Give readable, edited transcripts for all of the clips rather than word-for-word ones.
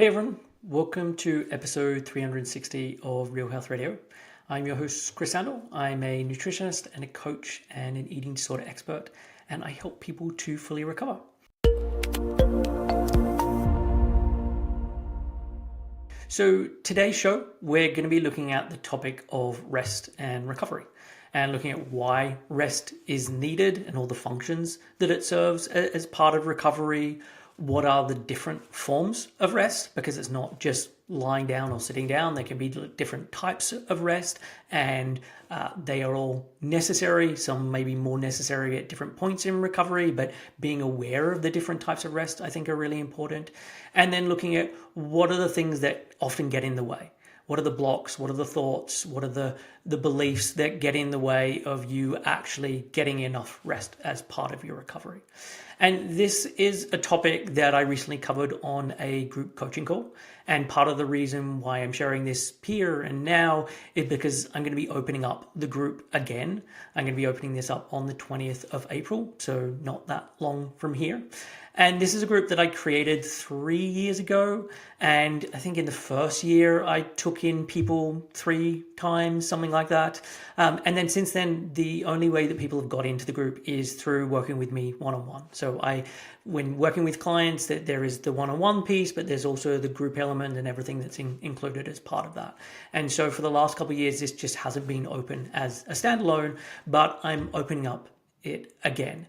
Hey everyone, welcome to episode 360 of Real Health Radio. I'm your host, Chris Sandel. I'm a nutritionist and a coach and an eating disorder expert, and I help people to fully recover. So today's show, we're going to be looking at the topic of rest and recovery and looking at why rest is needed and all the functions that it serves as part of recovery. What are the different forms of rest? Because it's not just lying down or sitting down. There can be different types of rest, and they are all necessary. Some may be more necessary at different points in recovery, but being aware of the different types of rest, I think, are really important. And then looking at what are the things that often get in the way. What are the blocks? What are the thoughts? What are the beliefs that get in the way of you actually getting enough rest as part of your recovery? And this is a topic that I recently covered on a group coaching call. And part of the reason why I'm sharing this here and now is because I'm going to be opening up the group again. I'm going to be opening this up on the 20th of April, so not that long from here. And this is a group that I created 3 years ago. And I think in the first year, I took in people 3 times, something like that. And then since then, the only way that people have got into the group is through working with me one-on-one. So when working with clients, that there is the one-on-one piece, but there's also the group element and everything that's included as part of that. And so for the last couple of years, this just hasn't been open as a standalone, but I'm opening up it again.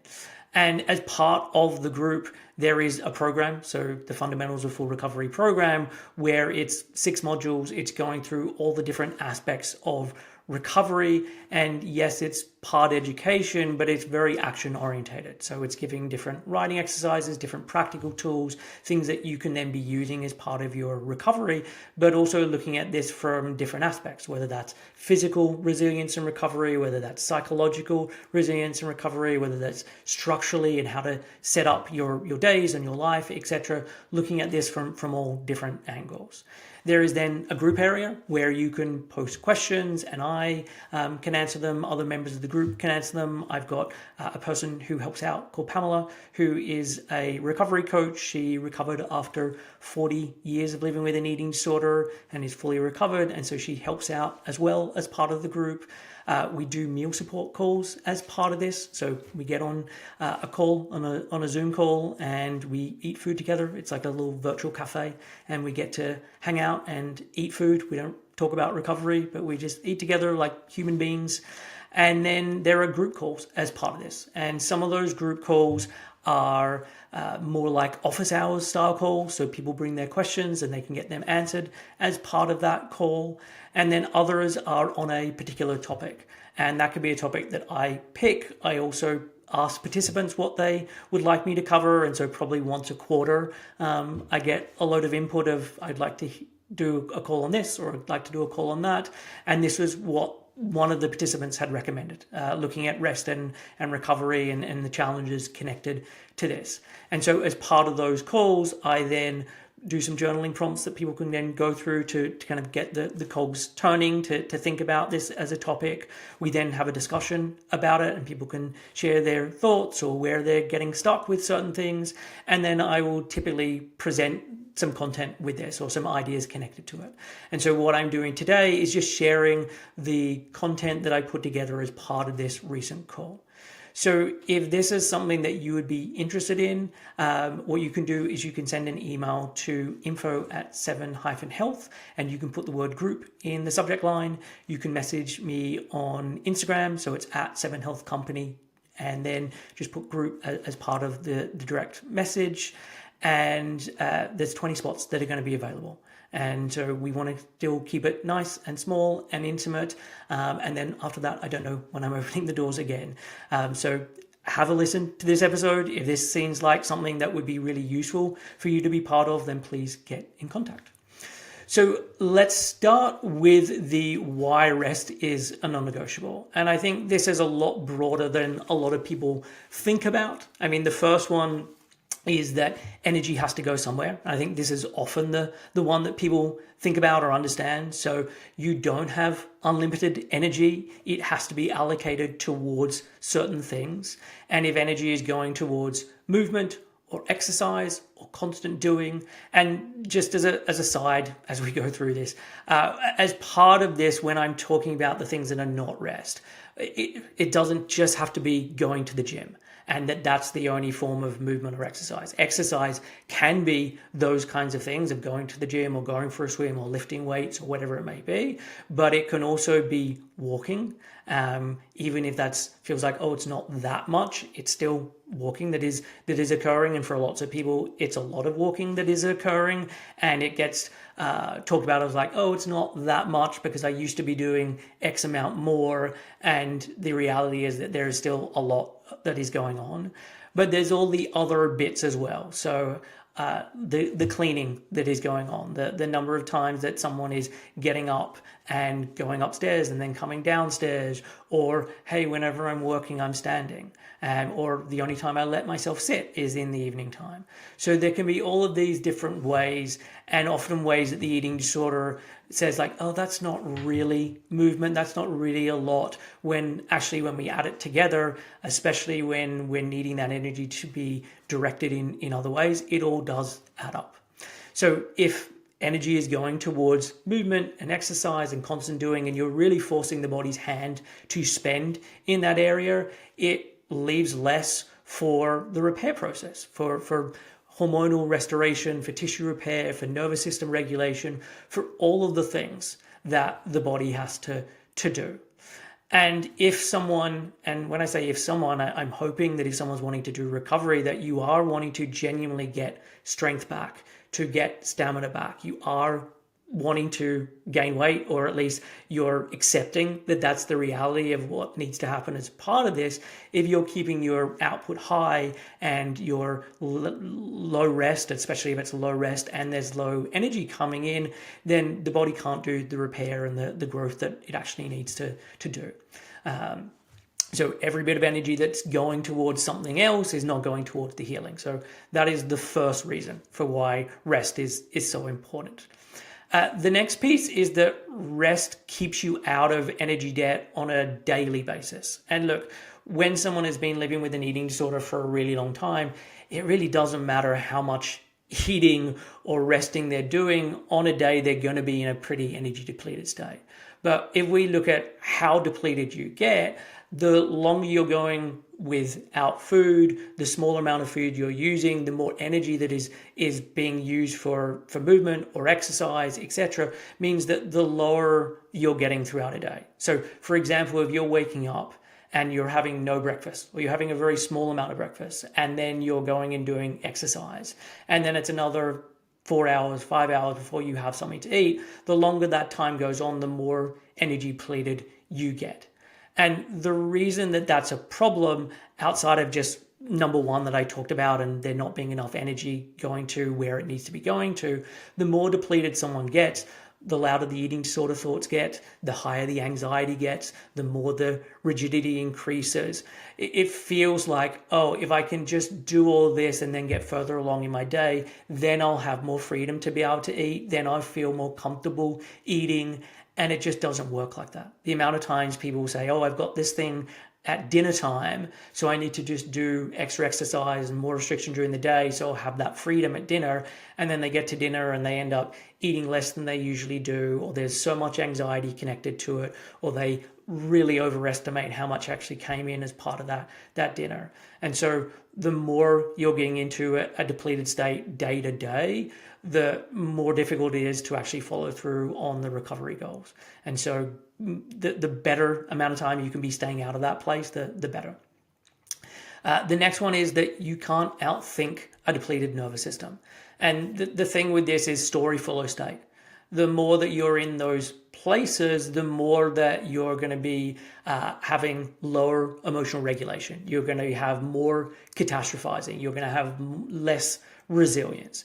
And as part of the group, there is a program, so the Fundamentals of Full Recovery program, where it's 6 modules. It's going through all the different aspects of recovery. And yes, it's part education, but it's very action orientated. So it's giving different writing exercises, different practical tools, things that you can then be using as part of your recovery, but also looking at this from different aspects, whether that's physical resilience and recovery, whether that's psychological resilience and recovery, whether that's structurally and how to set up your days and your life, etc. Looking at this from all different angles. There is then a group area where you can post questions and I can answer them. Other members of the group can answer them. I've got a person who helps out called Pamela, who is a recovery coach. She recovered after 40 years of living with an eating disorder and is fully recovered. And so she helps out as well as part of the group. We do meal support calls as part of this. So we get on a call, on a Zoom call, and we eat food together. It's like a little virtual cafe, and we get to hang out and eat food. We don't talk about recovery, but we just eat together like human beings. And then there are group calls as part of this. And some of those group calls are more like office hours style calls. So people bring their questions and they can get them answered as part of that call. And then others are on a particular topic. And that could be a topic that I pick. I also ask participants what they would like me to cover. And so probably once a quarter, I get a load of input of I'd like to do a call on this, or I'd like to do a call on that. And this was what one of the participants had recommended, looking at rest and recovery and the challenges connected to this. And so as part of those calls, I then do some journaling prompts that people can then go through to kind of get the cogs turning to think about this as a topic. We then have a discussion about it and people can share their thoughts or where they're getting stuck with certain things. And then I will typically present some content with this or some ideas connected to it. And so what I'm doing today is just sharing the content that I put together as part of this recent call. So if this is something that you would be interested in, what you can do is you can send an email to info@7-health and you can put the word group in the subject line. You can message me on Instagram, so it's @7health company, and then just put group as part of the direct message. And there's 20 spots that are going to be available. And so we want to still keep it nice and small and intimate. And then after that, I don't know when I'm opening the doors again. So have a listen to this episode. If this seems like something that would be really useful for you to be part of, then please get in contact. So let's start with the why rest is a non-negotiable. And I think this is a lot broader than a lot of people think about. I mean, the first one is that energy has to go somewhere. I think this is often the one that people think about or understand. So you don't have unlimited energy. It has to be allocated towards certain things. And if energy is going towards movement or exercise or constant doing. And just as a side, as we go through this, as part of this, when I'm talking about the things that are not rest, it doesn't just have to be going to the gym and that's the only form of movement or exercise. Exercise can be those kinds of things of going to the gym or going for a swim or lifting weights or whatever it may be, but it can also be walking. Even if that feels like, oh, it's not that much, it's still walking that is occurring. And for lots of people, it's a lot of walking that is occurring. And it gets talked about as like, oh, it's not that much because I used to be doing X amount more. And the reality is that there is still a lot that is going on. But there's all the other bits as well. So the cleaning that is going on, the number of times that someone is getting up and going upstairs and then coming downstairs, or hey, whenever I'm working, I'm standing, or the only time I let myself sit is in the evening time. So there can be all of these different ways, and often ways that the eating disorder says like, oh, that's not really movement, that's not really a lot, when actually when we add it together, especially when we're needing that energy to be directed in other ways, it all does add up. So if energy is going towards movement and exercise and constant doing, and you're really forcing the body's hand to spend in that area, it leaves less for the repair process, for hormonal restoration, for tissue repair, for nervous system regulation, for all of the things that the body has to do. And if someone, and when I say if someone, I'm hoping that if someone's wanting to do recovery, that you are wanting to genuinely get strength back, to get stamina back. You are wanting to gain weight, or at least you're accepting that that's the reality of what needs to happen as part of this. If you're keeping your output high and your low rest, especially if it's low rest and there's low energy coming in, then the body can't do the repair and the growth that it actually needs to do. So every bit of energy that's going towards something else is not going towards the healing. So that is the first reason for why rest is so important. The next piece is that rest keeps you out of energy debt on a daily basis. And look, when someone has been living with an eating disorder for a really long time, it really doesn't matter how much eating or resting they're doing. On a day, they're going to be in a pretty energy depleted state. But if we look at how depleted you get, the longer you're going without food, the smaller amount of food you're using, the more energy that is being used for movement or exercise, etc., means that the lower you're getting throughout a day. So, for example, if you're waking up and you're having no breakfast, or you're having a very small amount of breakfast, and then you're going and doing exercise, and then it's another 4 hours, 5 hours before you have something to eat, the longer that time goes on, the more energy depleted you get. And the reason that that's a problem, outside of just number one that I talked about, and there not being enough energy going to where it needs to be going to, the more depleted someone gets, the louder the eating disorder thoughts get, the higher the anxiety gets, the more the rigidity increases. It feels like, oh, if I can just do all this and then get further along in my day, then I'll have more freedom to be able to eat, then I feel more comfortable eating. And it just doesn't work like that. The amount of times people say, oh, I've got this thing at dinner time, so I need to just do extra exercise and more restriction during the day, so I'll have that freedom at dinner. And then they get to dinner and they end up eating less than they usually do, or there's so much anxiety connected to it, or they really overestimate how much actually came in as part of that dinner. And so the more you're getting into a depleted state day to day, the more difficult it is to actually follow through on the recovery goals. And so the better amount of time you can be staying out of that place, the better. The next one is that you can't outthink a depleted nervous system. And the thing with this is story follow state. The more that you're in those places, the more that you're going to be having lower emotional regulation. You're going to have more catastrophizing. You're going to have less resilience.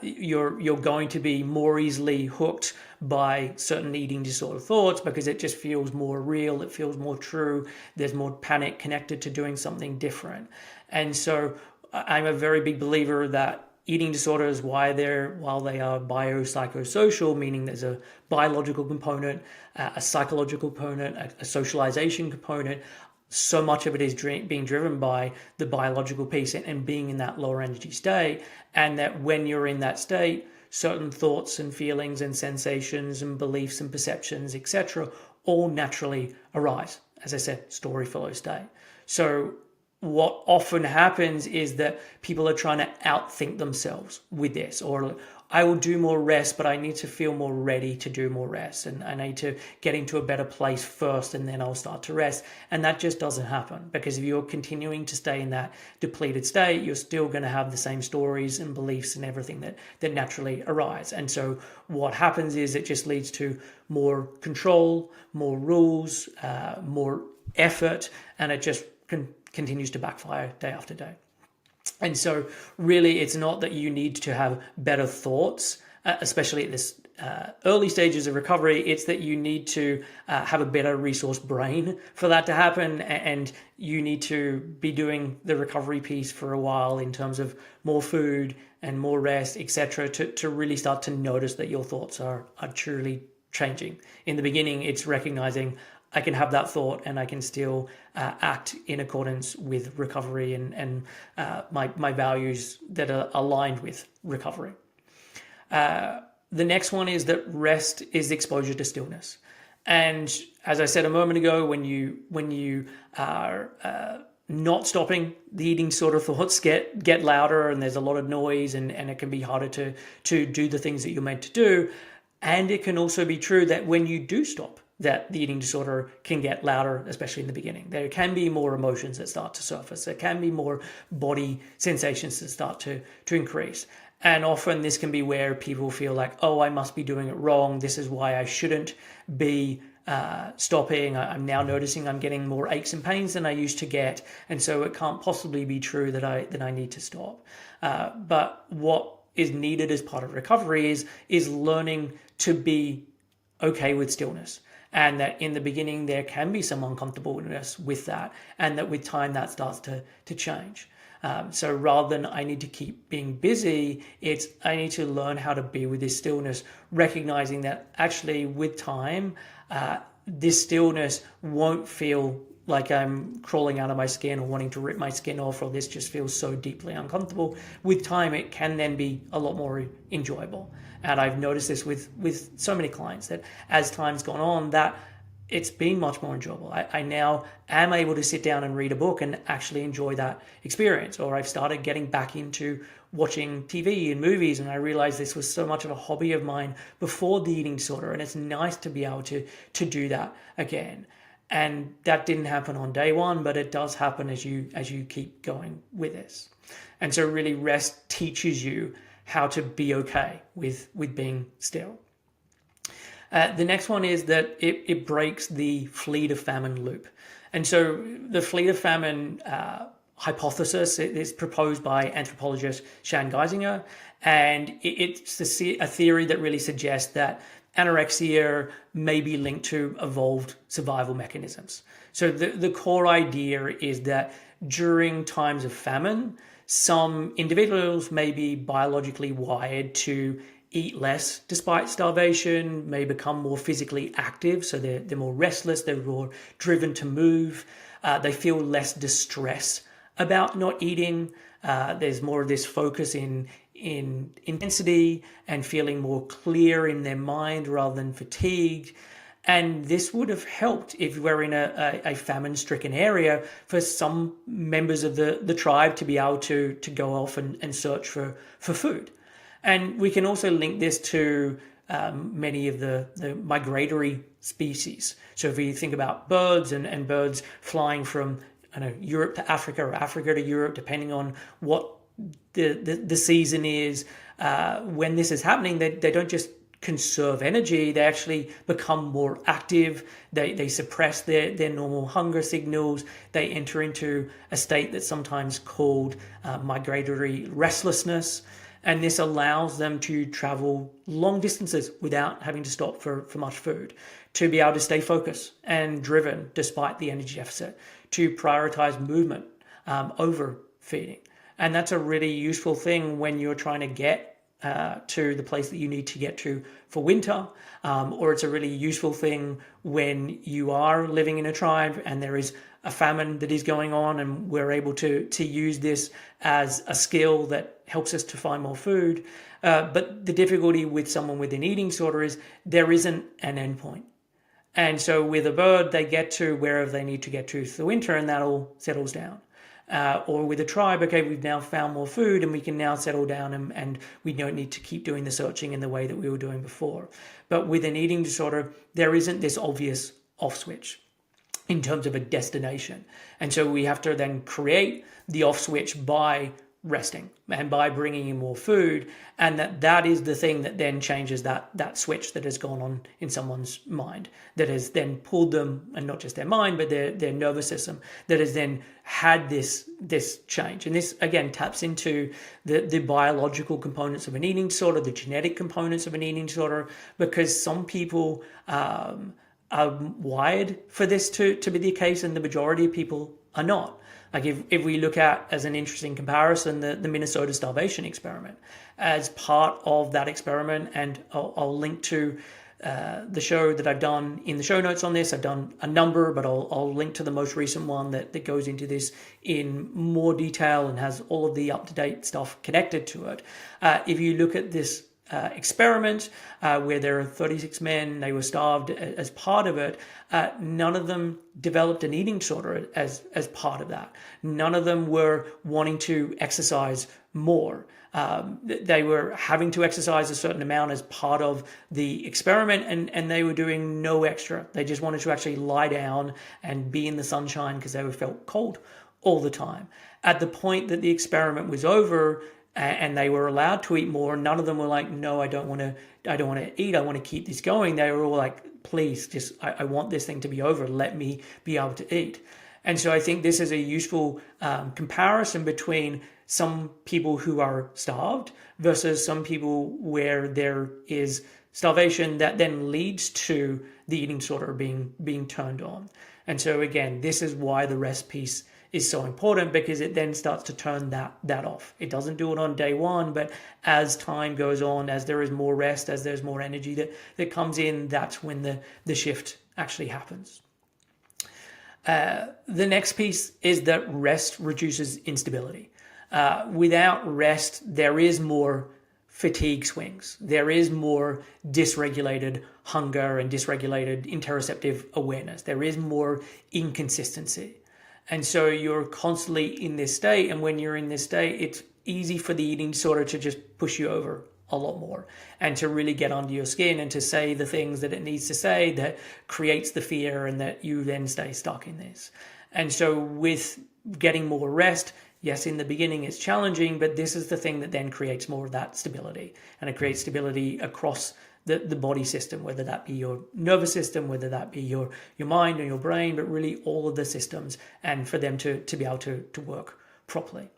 You're going to be more easily hooked by certain eating disorder thoughts because it just feels more real, it feels more true, there's more panic connected to doing something different. And so I'm a very big believer that eating disorders, while they are biopsychosocial, meaning there's a biological component, a psychological component, a socialization component, so much of it is being driven by the biological piece and being in that lower energy state. And that when you're in that state, certain thoughts and feelings and sensations and beliefs and perceptions, etc., all naturally arise. As I said, story follows state. So what often happens is that people are trying to outthink themselves with this, or I will do more rest, but I need to feel more ready to do more rest, and I need to get into a better place first, and then I'll start to rest. And that just doesn't happen, because if you're continuing to stay in that depleted state, you're still going to have the same stories and beliefs and everything that naturally arise. And so what happens is it just leads to more control, more rules, more effort, and it just continues to backfire day after day. And so really it's not that you need to have better thoughts, especially at this early stages of recovery. It's that you need to have a better resource brain for that to happen, and you need to be doing the recovery piece for a while in terms of more food and more rest, etc., to really start to notice that your thoughts are truly changing. In the beginning, it's recognizing I can have that thought and I can still act in accordance with recovery and my values that are aligned with recovery. The next one is that rest is exposure to stillness. And as I said a moment ago, when you are not stopping, the eating sort of thoughts get louder, and there's a lot of noise, and it can be harder to do the things that you're meant to do. And it can also be true that when you do stop, that the eating disorder can get louder, especially in the beginning. There can be more emotions that start to surface. There can be more body sensations that start to increase. And often this can be where people feel like, oh, I must be doing it wrong. This is why I shouldn't be stopping. I'm now noticing I'm getting more aches and pains than I used to get. And so it can't possibly be true that I need to stop. But what is needed as part of recovery is learning to be okay with stillness. And that in the beginning, there can be some uncomfortableness with that, and that with time that starts to change. So rather than I need to keep being busy, it's I need to learn how to be with this stillness, recognizing that actually with time, this stillness won't feel like I'm crawling out of my skin or wanting to rip my skin off, or this just feels so deeply uncomfortable. With time, it can then be a lot more enjoyable. And I've noticed this with so many clients, that as time's gone on, that it's been much more enjoyable. I now am able to sit down and read a book and actually enjoy that experience. Or I've started getting back into watching TV and movies, and I realized this was so much of a hobby of mine before the eating disorder, and it's nice to be able to do that again. And that didn't happen on day one, but it does happen as you keep going with this. And so really rest teaches you how to be okay with being still. The next one is that it breaks the flee to famine loop. And so the flee to famine hypothesis is proposed by anthropologist Shan Geisinger, and it's a theory that really suggests that anorexia may be linked to evolved survival mechanisms. So the core idea is that during times of famine, some individuals may be biologically wired to eat less despite starvation, may become more physically active, so they're more restless, they're more driven to move, they feel less distress about not eating, there's more of this focus in intensity and feeling more clear in their mind rather than fatigued. And this would have helped if we're in a famine-stricken area for some members of the tribe to be able to go off and search for food. And we can also link this to many of the migratory species. So if we think about birds and birds flying from Europe to Africa or Africa to Europe, depending on what the season is, when this is happening, they don't just conserve energy, they actually become more active, they suppress their normal hunger signals, they enter into a state that's sometimes called migratory restlessness, and this allows them to travel long distances without having to stop for much food, to be able to stay focused and driven despite the energy deficit, to prioritize movement over feeding. And that's a really useful thing when you're trying to get to the place that you need to get to for winter, or it's a really useful thing when you are living in a tribe and there is a famine that is going on, and we're able to use this as a skill that helps us to find more food. But the difficulty with someone with an eating disorder is there isn't an endpoint. And so with a bird, they get to wherever they need to get to for the winter, and that all settles down. Or with a tribe, okay, we've now found more food and we can now settle down, and we don't need to keep doing the searching in the way that we were doing before. But with an eating disorder, there isn't this obvious off switch in terms of a destination. And so we have to then create the off switch by resting and by bringing in more food, and that is the thing that then changes that switch that has gone on in someone's mind, that has then pulled them, and not just their mind but their nervous system, that has then had this change. And this again taps into the biological components of an eating disorder, the genetic components of an eating disorder, because some people are wired for this to be the case, and the majority of people are not. Like if we look at, as an interesting comparison, the Minnesota starvation experiment, as part of that experiment, and I'll link to the show that I've done in the show notes on this. I've done a number, but I'll link to the most recent one that goes into this in more detail and has all of the up-to-date stuff connected to it. If you look at this experiment where there are 36 men, they were starved as part of it, none of them developed an eating disorder as part of that. None of them were wanting to exercise more. They were having to exercise a certain amount as part of the experiment, and they were doing no extra. They just wanted to actually lie down and be in the sunshine because they felt cold all the time. At the point that the experiment was over, and they were allowed to eat more, none of them were like, no, I don't want to eat, I want to keep this going. They were all like, please, just I want this thing to be over, let me be able to eat. And so I think this is a useful comparison between some people who are starved versus some people where there is starvation that then leads to the eating disorder being turned on. And so again, this is why the rest piece is so important, because it then starts to turn that off. It doesn't do it on day one, but as time goes on, as there is more rest, as there's more energy that comes in, that's when the shift actually happens. The next piece is that rest reduces instability. Without rest, there is more fatigue swings. There is more dysregulated hunger and dysregulated interoceptive awareness. There is more inconsistency. And so you're constantly in this state, and when you're in this state, it's easy for the eating disorder to just push you over a lot more and to really get under your skin and to say the things that it needs to say that creates the fear, and that you then stay stuck in this. And so with getting more rest, yes, in the beginning it's challenging, but this is the thing that then creates more of that stability, and it creates stability across the body system, whether that be your nervous system, whether that be your mind or your brain, but really all of the systems, and for them to be able to work properly.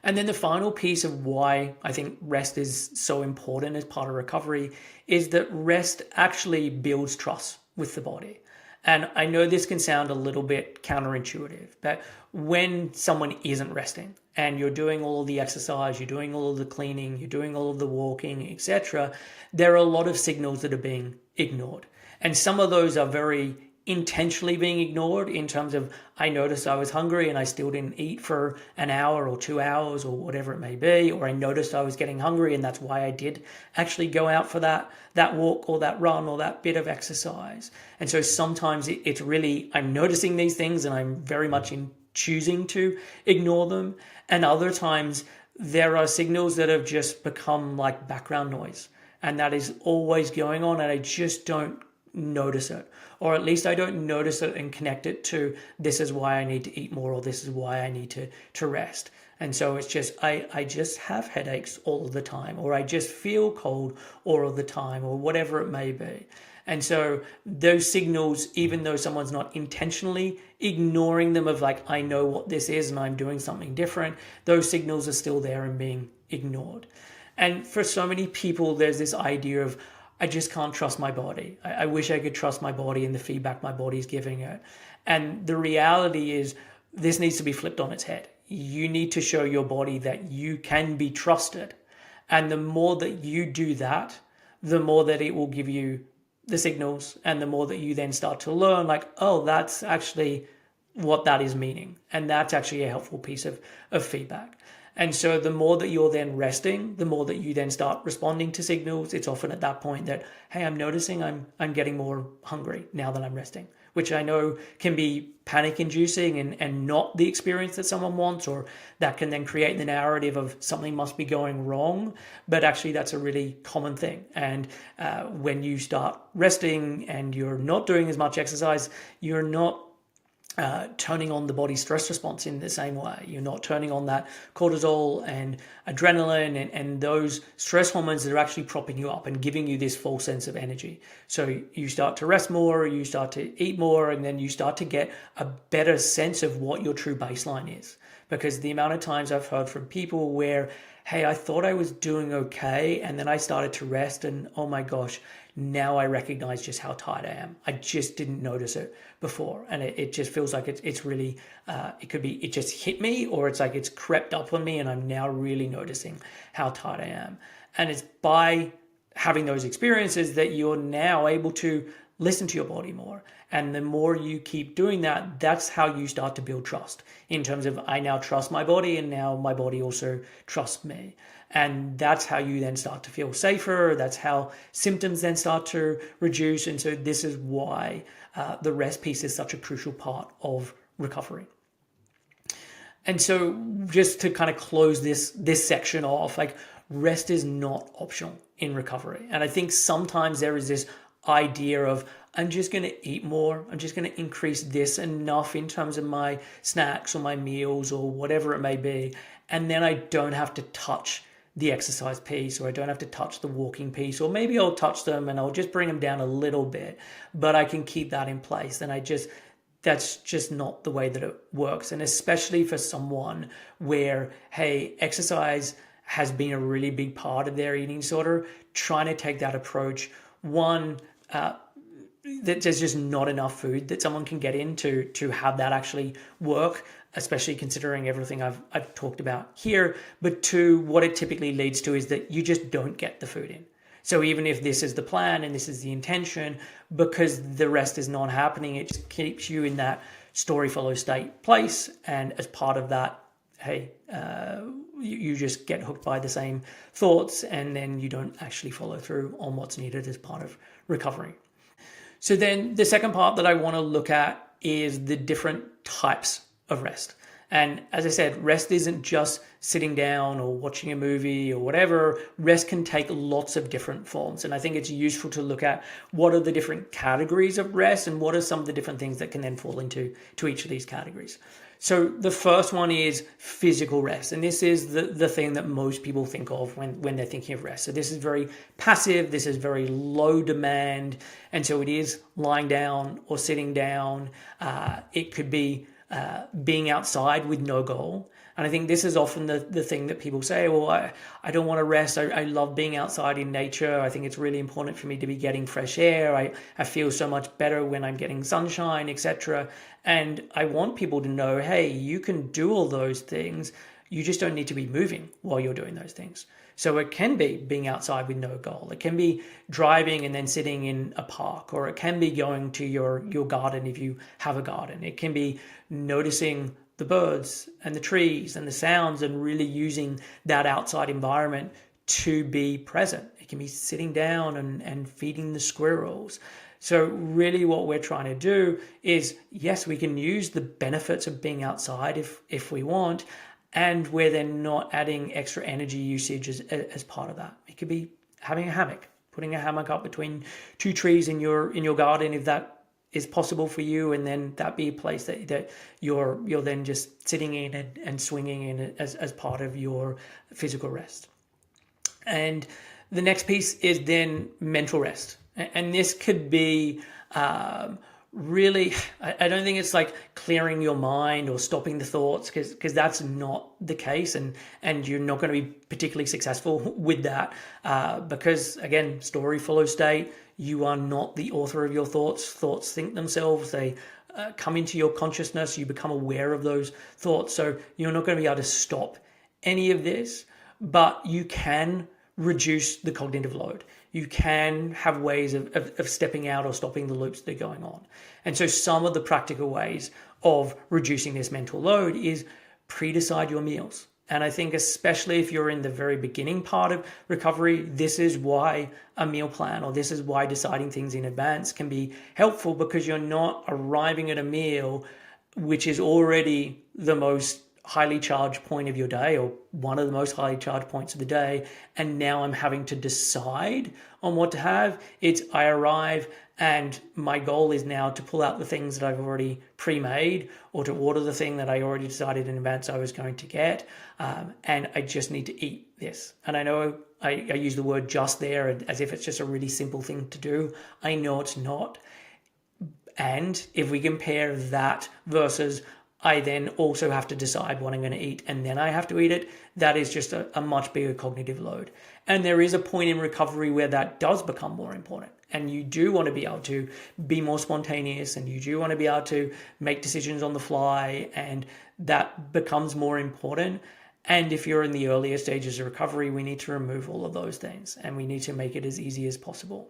And then the final piece of why I think rest is so important as part of recovery is that rest actually builds trust with the body. And I know this can sound a little bit counterintuitive, but when someone isn't resting and you're doing all of the exercise, you're doing all of the cleaning, you're doing all of the walking, etc., there are a lot of signals that are being ignored. And some of those are very intentionally being ignored, in terms of, I noticed I was hungry and I still didn't eat for an hour or 2 hours or whatever it may be, or I noticed I was getting hungry and that's why I did actually go out for that walk or that run or that bit of exercise. And so sometimes it's really, I'm noticing these things and I'm very much in choosing to ignore them. And other times there are signals that have just become like background noise, and that is always going on, and I just don't notice it, or at least I don't notice it and connect it to, this is why I need to eat more, or this is why I need to rest. And so it's just, I just have headaches all of the time, or I just feel cold all of the time, or whatever it may be. And so those signals, even though someone's not intentionally ignoring them, of like, I know what this is and I'm doing something different, those signals are still there and being ignored. And for so many people, there's this idea of, I just can't trust my body. I wish I could trust my body and the feedback my body's giving it. And the reality is, this needs to be flipped on its head. You need to show your body that you can be trusted. And the more that you do that, the more that it will give you the signals, and the more that you then start to learn, like, oh, that's actually what that is meaning. And that's actually a helpful piece of feedback. And so the more that you're then resting, the more that you then start responding to signals. It's often at that point that, hey, I'm noticing I'm getting more hungry now that I'm resting, which I know can be panic inducing and not the experience that someone wants, or that can then create the narrative of something must be going wrong. But actually that's a really common thing. And when you start resting and you're not doing as much exercise, you're not turning on the body's stress response in the same way. You're not turning on that cortisol and adrenaline and those stress hormones that are actually propping you up and giving you this full sense of energy. So you start to rest more, you start to eat more, and then you start to get a better sense of what your true baseline is. Because the amount of times I've heard from people where, hey, I thought I was doing okay, and then I started to rest, and oh my gosh, now I recognize just how tired I am. I just didn't notice it before. And it just feels like it's really, it could be, it just hit me, or it's like it's crept up on me and I'm now really noticing how tired I am. And it's by having those experiences that you're now able to listen to your body more. And the more you keep doing that, that's how you start to build trust in terms of, I now trust my body, and now my body also trusts me. And that's how you then start to feel safer. That's how symptoms then start to reduce. And so this is why the rest piece is such a crucial part of recovery. And so just to kind of close this section off, like, rest is not optional in recovery. And I think sometimes there is this idea of, I'm just going to eat more. I'm just going to increase this enough in terms of my snacks or my meals or whatever it may be. And then I don't have to touch the exercise piece, or I don't have to touch the walking piece, or maybe I'll touch them and I'll just bring them down a little bit, but I can keep that in place. And that's just not the way that it works. And especially for someone where, hey, exercise has been a really big part of their eating disorder, trying to take that approach, one, that there's just not enough food that someone can get in to have that actually work, especially considering everything I've talked about here. But two, what it typically leads to is that you just don't get the food in. So even if this is the plan and this is the intention, because the rest is not happening, it just keeps you in that story follow state place. And as part of that, hey, you just get hooked by the same thoughts, and then you don't actually follow through on what's needed as part of recovery. So then the second part that I want to look at is the different types of rest. And as I said, rest isn't just sitting down or watching a movie or whatever. Rest can take lots of different forms. And I think it's useful to look at what are the different categories of rest and what are some of the different things that can then fall into each of these categories. So the first one is physical rest. And this is the thing that most people think of when they're thinking of rest. So this is very passive. This is very low demand. And so it is lying down or sitting down. It could be being outside with no goal. And I think this is often the thing that people say, well, I don't want to rest. I love being outside in nature. I think it's really important for me to be getting fresh air. I feel so much better when I'm getting sunshine, etc. And I want people to know, hey, you can do all those things. You just don't need to be moving while you're doing those things. So it can be being outside with no goal. It can be driving and then sitting in a park, or it can be going to your garden if you have a garden. It can be noticing the birds and the trees and the sounds and really using that outside environment to be present. It can be sitting down and feeding the squirrels. So really what we're trying to do is, yes, we can use the benefits of being outside if we want, and we're then not adding extra energy usage as part of that. It could be having a hammock, putting a hammock up between two trees in your garden if that is possible for you, and then that be a place that you're then just sitting in and swinging in as part of your physical rest. And the next piece is then mental rest. And this could be really, I don't think it's like clearing your mind or stopping the thoughts, because that's not the case, and you're not going to be particularly successful with that, because again, story follows state. You are not the author of your thoughts. Thoughts think themselves. They come into your consciousness. You become aware of those thoughts. So you're not going to be able to stop any of this, but you can reduce the cognitive load. You can have ways of stepping out or stopping the loops that are going on. And so some of the practical ways of reducing this mental load is pre-decide your meals. And I think especially if you're in the very beginning part of recovery, this is why a meal plan or this is why deciding things in advance can be helpful, because you're not arriving at a meal which is already the most highly charged point of your day or one of the most highly charged points of the day, and now I'm having to decide on what to have. It's I arrive and my goal is now to pull out the things that I've already pre-made or to order the thing that I already decided in advance I was going to get, and I just need to eat this. And I know I use the word just there as if it's just a really simple thing to do. I know it's not. And if we compare that versus I then also have to decide what I'm going to eat and then I have to eat it, that is just a much bigger cognitive load. And there is a point in recovery where that does become more important. And you do want to be able to be more spontaneous, and you do want to be able to make decisions on the fly, and that becomes more important. And if you're in the earlier stages of recovery, we need to remove all of those things and we need to make it as easy as possible.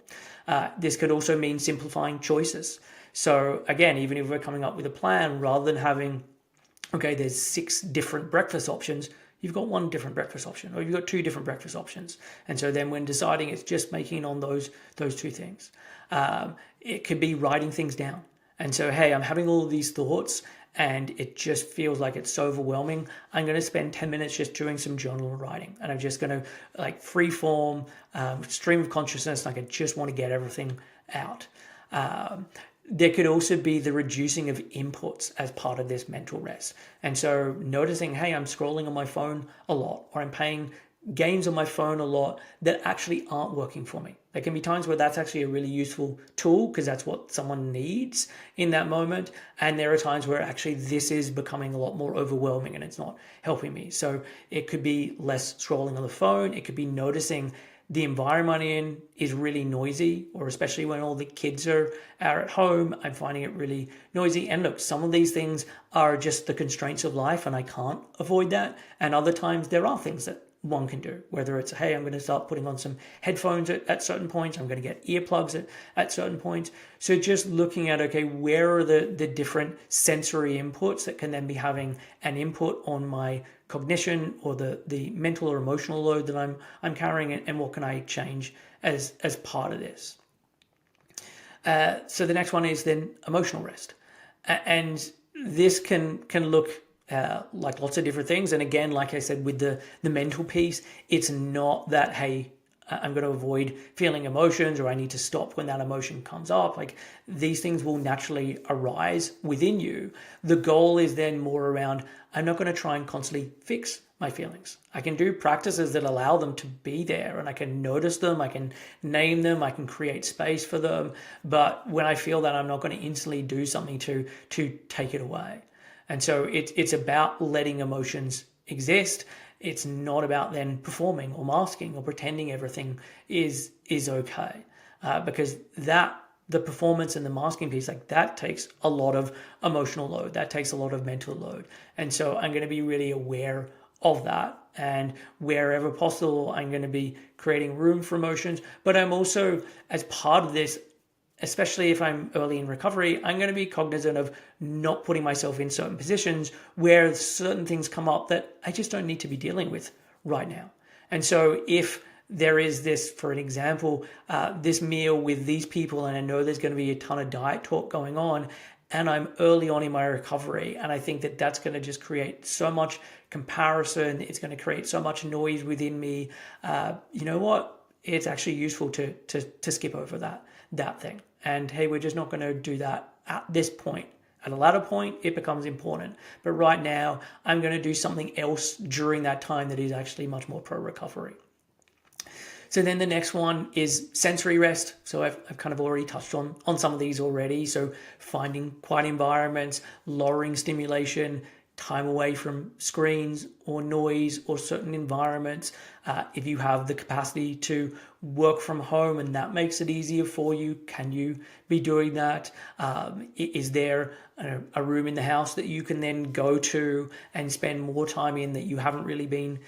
This could also mean simplifying choices. So again, even if we're coming up with a plan, rather than having, okay, there's 6 different breakfast options, you've got 1 different breakfast option, or you've got 2 different breakfast options. And so then when deciding, it's just making on those 2 things. It could be writing things down. And so, hey, I'm having all of these thoughts and it just feels like it's so overwhelming. I'm going to spend 10 minutes just doing some journal writing, and I'm just going to free form, stream of consciousness. Like I just want to get everything out. There could also be the reducing of inputs as part of this mental rest. And so noticing, hey, I'm scrolling on my phone a lot, or I'm playing games on my phone a lot that actually aren't working for me. There can be times where that's actually a really useful tool because that's what someone needs in that moment. And there are times where actually this is becoming a lot more overwhelming and it's not helping me. So it could be less scrolling on the phone. It could be noticing the environment I'm in is really noisy, or especially when all the kids are at home, I'm finding it really noisy. And look, some of these things are just the constraints of life and I can't avoid that. And other times there are things that one can do, whether it's, hey, I'm going to start putting on some headphones at certain points, I'm going to get earplugs at certain points. So just looking at, okay, where are the different sensory inputs that can then be having an input on my cognition or the mental or emotional load that I'm carrying, and what can I change as part of this. So the next one is then emotional rest. And this can look like lots of different things. And again, like I said, with the mental piece, it's not that, hey, I'm going to avoid feeling emotions or I need to stop when that emotion comes up. Like these things will naturally arise within you. The goal is then more around, I'm not going to try and constantly fix my feelings. I can do practices that allow them to be there, and I can notice them, I can name them, I can create space for them. But when I feel that, I'm not going to instantly do something to take it away. And so it's about letting emotions exist. It's not about then performing or masking or pretending everything is okay, because the performance and the masking piece, like that takes a lot of emotional load. That takes a lot of mental load. And so I'm going to be really aware of that. And wherever possible, I'm going to be creating room for emotions. But I'm also, as part of this, especially if I'm early in recovery, I'm going to be cognizant of not putting myself in certain positions where certain things come up that I just don't need to be dealing with right now. And so if there is this, for an example, this meal with these people, and I know there's going to be a ton of diet talk going on, and I'm early on in my recovery, and I think that that's going to just create so much comparison, it's going to create so much noise within me, you know what? It's actually useful to skip over that thing. And hey, we're just not going to do that at this point. At a later point, it becomes important. But right now, I'm going to do something else during that time that is actually much more pro-recovery. So then the next one is sensory rest. So I've kind of already touched on some of these already. So finding quiet environments, lowering stimulation, time away from screens or noise or certain environments. If you have the capacity to work from home and that makes it easier for you, can you be doing that? Is there a room in the house that you can then go to and spend more time in that you haven't really been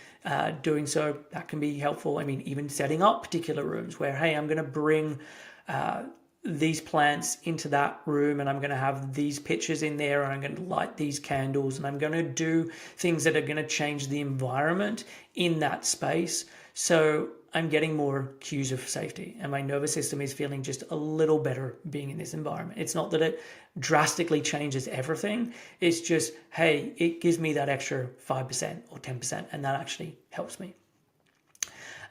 doing so? That can be helpful. I mean, even setting up particular rooms where, hey, I'm going to bring these plants into that room and I'm going to have these pictures in there and I'm going to light these candles and I'm going to do things that are going to change the environment in that space. So I'm getting more cues of safety and my nervous system is feeling just a little better being in this environment. It's not that it drastically changes everything. It's just, hey, it gives me that extra 5% or 10% and that actually helps me.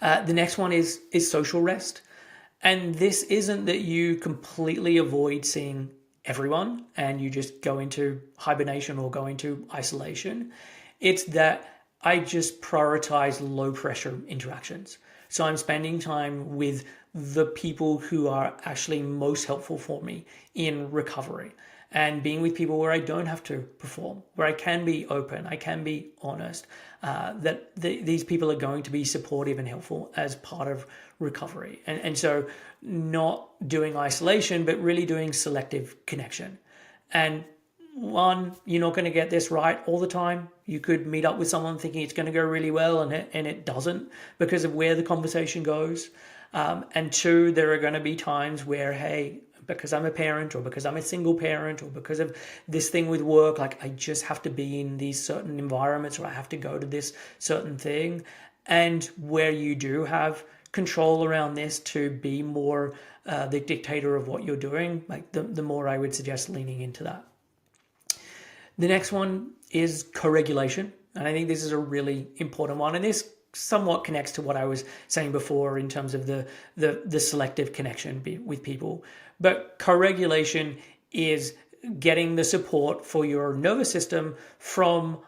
The next one is social rest. And this isn't that you completely avoid seeing everyone and you just go into hibernation or go into isolation. It's that I just prioritize low pressure interactions. So I'm spending time with the people who are actually most helpful for me in recovery and being with people where I don't have to perform, where I can be open, I can be honest, that these people are going to be supportive and helpful as part of recovery. And so not doing isolation, but really doing selective connection. And one, you're not going to get this right all the time. You could meet up with someone thinking it's going to go really well and it doesn't because of where the conversation goes. And two, there are going to be times where, hey, because I'm a parent or because I'm a single parent or because of this thing with work, like I just have to be in these certain environments or I have to go to this certain thing. And where you do have control around this to be more the dictator of what you're doing, like the more I would suggest leaning into that. The next one is co-regulation. And I think this is a really important one. And this somewhat connects to what I was saying before in terms of the selective connection with people. But co-regulation is getting the support for your nervous system from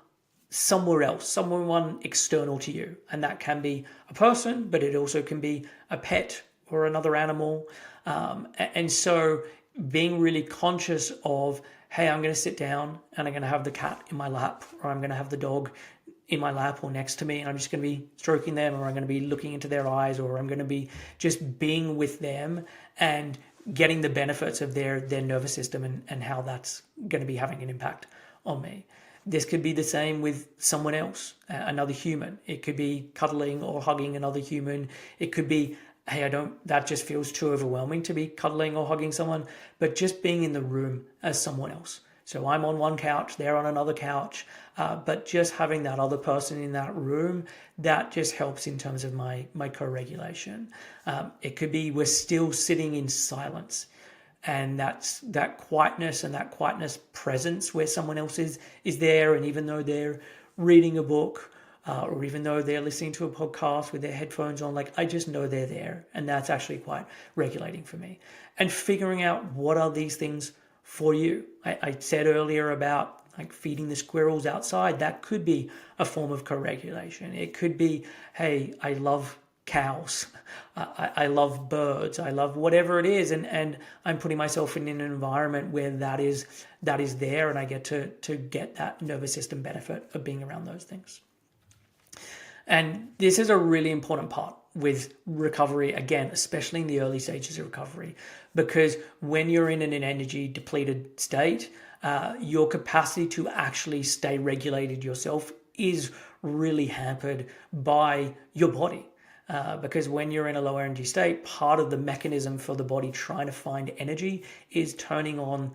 somewhere else, someone external to you. And that can be a person, but it also can be a pet or another animal. And so being really conscious of, hey, I'm going to sit down and I'm going to have the cat in my lap, or I'm going to have the dog in my lap or next to me, and I'm just going to be stroking them, or I'm going to be looking into their eyes, or I'm going to be just being with them and getting the benefits of their nervous system and how that's going to be having an impact on me. This could be the same with someone else, another human. It could be cuddling or hugging another human. It could be, hey, that just feels too overwhelming to be cuddling or hugging someone, but just being in the room as someone else. So I'm on one couch, they're on another couch, but just having that other person in that room, that just helps in terms of my co-regulation. It could be we're still sitting in silence, and that's that quietness and that quietness presence where someone else is there, and even though they're reading a book or even though they're listening to a podcast with their headphones on, like I just know they're there, and that's actually quite regulating for me. And figuring out what are these things for you. I said earlier about like feeding the squirrels outside. That could be a form of co-regulation. It could be, hey, I love cows. I love birds. I love whatever it is. And I'm putting myself in an environment where that is there, and I get to get that nervous system benefit of being around those things. And this is a really important part with recovery, again, especially in the early stages of recovery, because when you're in an energy depleted state, your capacity to actually stay regulated yourself is really hampered by your body. Because when you're in a low energy state, part of the mechanism for the body trying to find energy is turning on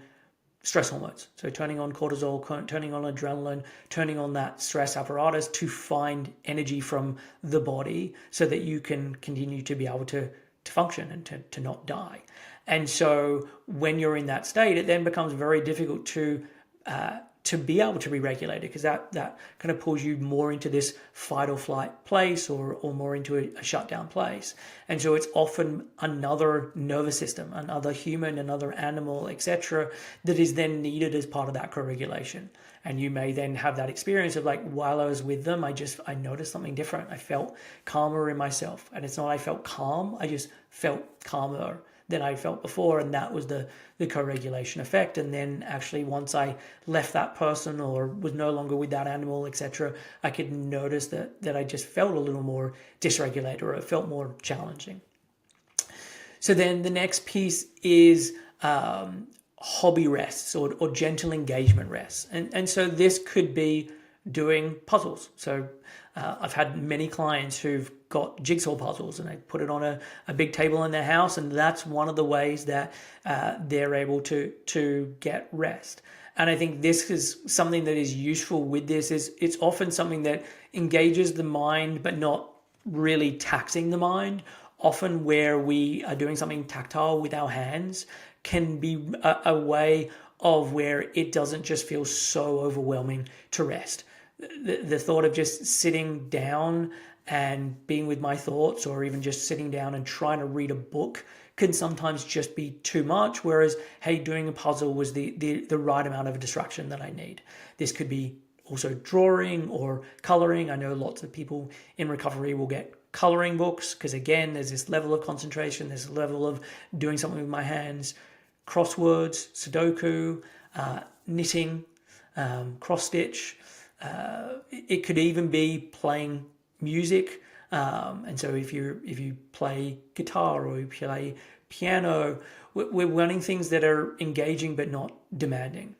stress hormones. So turning on cortisol, turning on adrenaline, turning on that stress apparatus to find energy from the body so that you can continue to be able to function and to not die. And so when you're in that state, it then becomes very difficult to be able to be regulated, because that kind of pulls you more into this fight or flight place or more into a shutdown place. And so it's often another nervous system, another human, another animal, etc., that is then needed as part of that co-regulation. And you may then have that experience of like, while I was with them, I noticed something different. I felt calmer in myself. And it's not I felt calm, I just felt calmer. than I felt before, and that was the co-regulation effect. And then actually once I left that person or was no longer with that animal, etc., I could notice that I just felt a little more dysregulated, or it felt more challenging. So then the next piece is hobby rests or gentle engagement rests. And so this could be doing puzzles. So I've had many clients who've got jigsaw puzzles and they put it on a big table in their house, and that's one of the ways that they're able to get rest. And I think this is something that is useful with this, is it's often something that engages the mind but not really taxing the mind. Often where we are doing something tactile with our hands can be a way of where it doesn't just feel so overwhelming to rest. The thought of just sitting down and being with my thoughts, or even just sitting down and trying to read a book, can sometimes just be too much. Whereas, hey, doing a puzzle was the right amount of a distraction that I need. This could be also drawing or coloring. I know lots of people in recovery will get coloring books, because again, there's this level of concentration, there's a level of doing something with my hands. Crosswords, Sudoku, knitting, cross stitch. It could even be playing music. And so if you play guitar or you play piano, we're wanting things that are engaging but not demanding.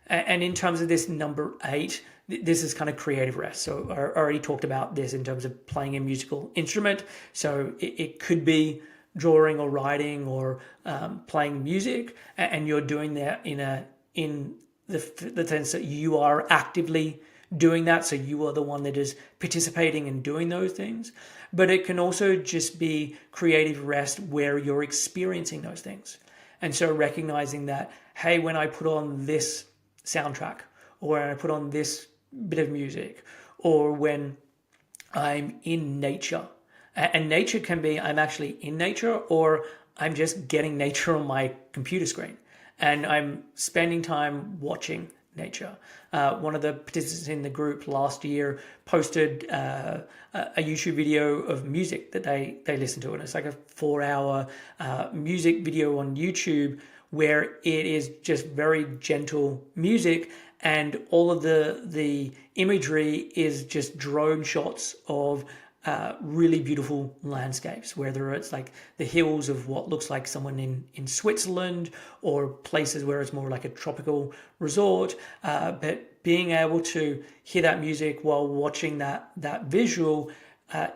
And in terms of this number 8, this is kind of creative rest. So I already talked about this in terms of playing a musical instrument. So it could be drawing or writing or playing music, and you're doing that in the sense that you are actively doing that. So you are the one that is participating and doing those things. But it can also just be creative rest where you're experiencing those things. And so recognizing that, hey, when I put on this soundtrack, or when I put on this bit of music, or when I'm in nature, and nature can be I'm actually in nature, or I'm just getting nature on my computer screen and I'm spending time watching nature. One of the participants in the group last year posted a YouTube video of music that they listen to, and it's like a 4-hour music video on YouTube where it is just very gentle music, and all of the imagery is just drone shots of really beautiful landscapes, whether it's like the hills of what looks like someone in Switzerland, or places where it's more like a tropical resort. But being able to hear that music while watching that visual,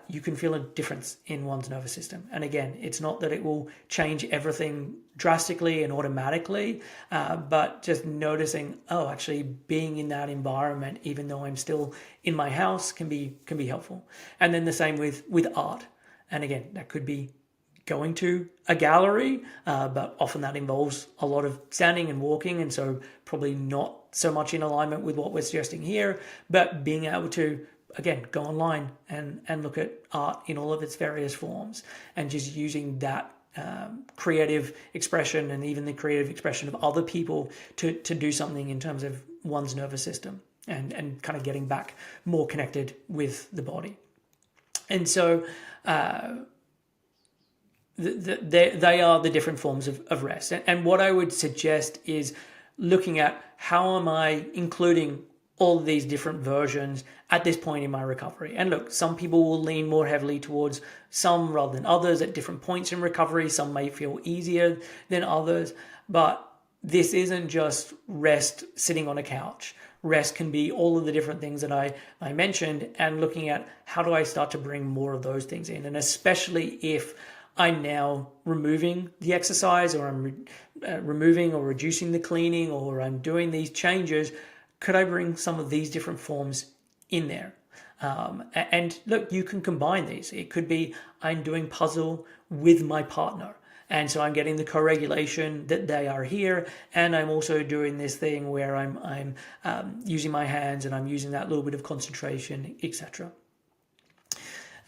you can feel a difference in one's nervous system. And again, it's not that it will change everything drastically and automatically, but just noticing, oh, actually being in that environment, even though I'm still in my house, can be helpful. And then the same with art. And again, that could be going to a gallery, but often that involves a lot of standing and walking, and so probably not so much in alignment with what we're suggesting here. But being able to, again, go online and look at art in all of its various forms, and just using that creative expression, and even the creative expression of other people to do something in terms of one's nervous system, and kind of getting back more connected with the body. And so they are the different forms of rest. And what I would suggest is looking at how am I including all of these different versions at this point in my recovery. And look, some people will lean more heavily towards some rather than others at different points in recovery. Some may feel easier than others, but this isn't just rest sitting on a couch. Rest can be all of the different things that I mentioned, and looking at how do I start to bring more of those things in. And especially if I'm now removing the exercise, or I'm removing or reducing the cleaning, or I'm doing these changes, could I bring some of these different forms in there? And look, you can combine these. It could be I'm doing puzzle with my partner, and so I'm getting the co-regulation that they are here, and I'm also doing this thing where I'm using my hands, and I'm using that little bit of concentration, etc.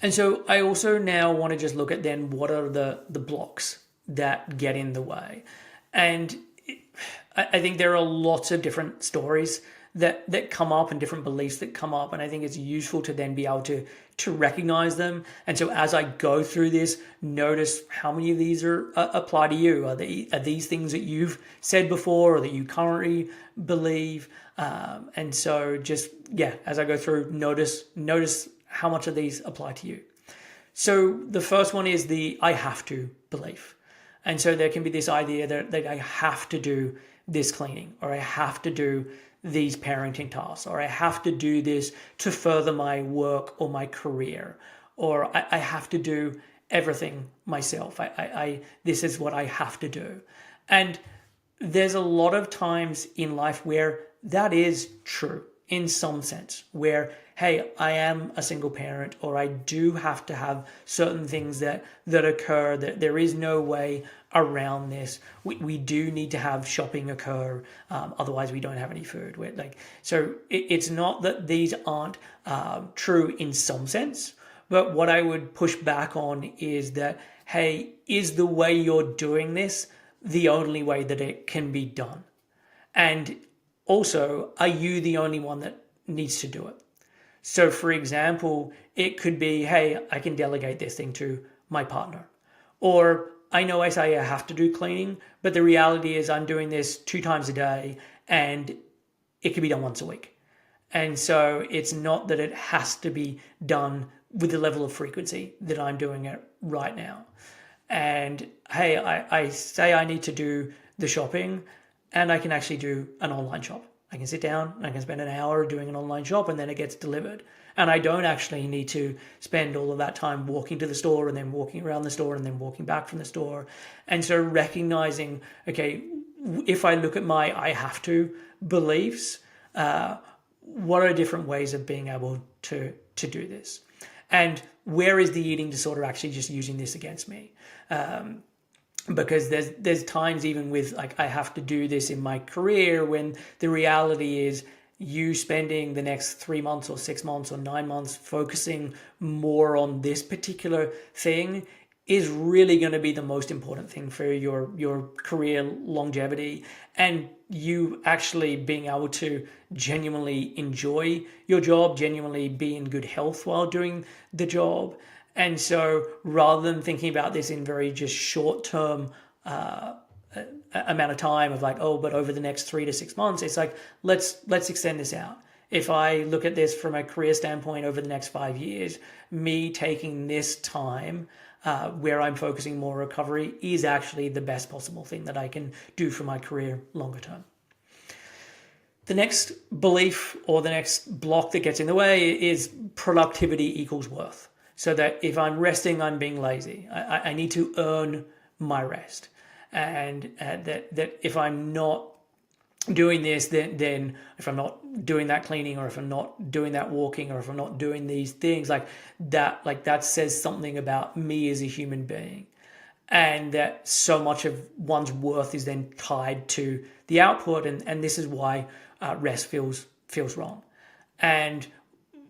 And so I also now want to just look at then what are the blocks that get in the way. And I think there are lots of different stories that come up and different beliefs that come up. And I think it's useful to then be able to recognize them. And so as I go through this, notice how many of these apply to you. Are these things that you've said before or that you currently believe? And so just, as I go through, notice how much of these apply to you. So the first one is the I have to belief. And so there can be this idea that I have to do this cleaning, or I have to do these parenting tasks, or I have to do this to further my work or my career, or I have to do everything myself. This is what I have to do. And there's a lot of times in life where that is true in some sense, where, hey, I am a single parent, or I do have to have certain things that occur, that there is no way around this. We do need to have shopping occur, otherwise we don't have any food. So it's not that these aren't true in some sense, but what I would push back on is that, hey, is the way you're doing this the only way that it can be done? And also, are you the only one that needs to do it? So for example, it could be, hey, I can delegate this thing to my partner. Or I know I say I have to do cleaning, but the reality is I'm doing this 2 times a day and it could be done once a week. And so it's not that it has to be done with the level of frequency that I'm doing it right now. And hey, I say I need to do the shopping, and I can actually do an online shop. I can sit down, I can spend an hour doing an online shop, and then it gets delivered. And I don't actually need to spend all of that time walking to the store and then walking around the store and then walking back from the store. And so recognizing, okay, if I look at my I have to beliefs, what are different ways of being able to do this? And where is the eating disorder actually just using this against me? Because there's times even with like I have to do this in my career when the reality is you spending the next 3 months or 6 months or 9 months focusing more on this particular thing is really going to be the most important thing for your career longevity, and you actually being able to genuinely enjoy your job, genuinely be in good health while doing the job. And so rather than thinking about this in very just short-term amount of time of like, oh, but over the next 3 to 6 months, it's like, let's extend this out. If I look at this from a career standpoint over the next 5 years, me taking this time where I'm focusing more recovery is actually the best possible thing that I can do for my career longer term. The next belief or the next block that gets in the way is productivity equals worth. So that if I'm resting, I'm being lazy. I need to earn my rest. And that if I'm not doing this, then if I'm not doing that cleaning, or if I'm not doing that walking, or if I'm not doing these things, like that says something about me as a human being. And that so much of one's worth is then tied to the output. And this is why rest feels wrong. And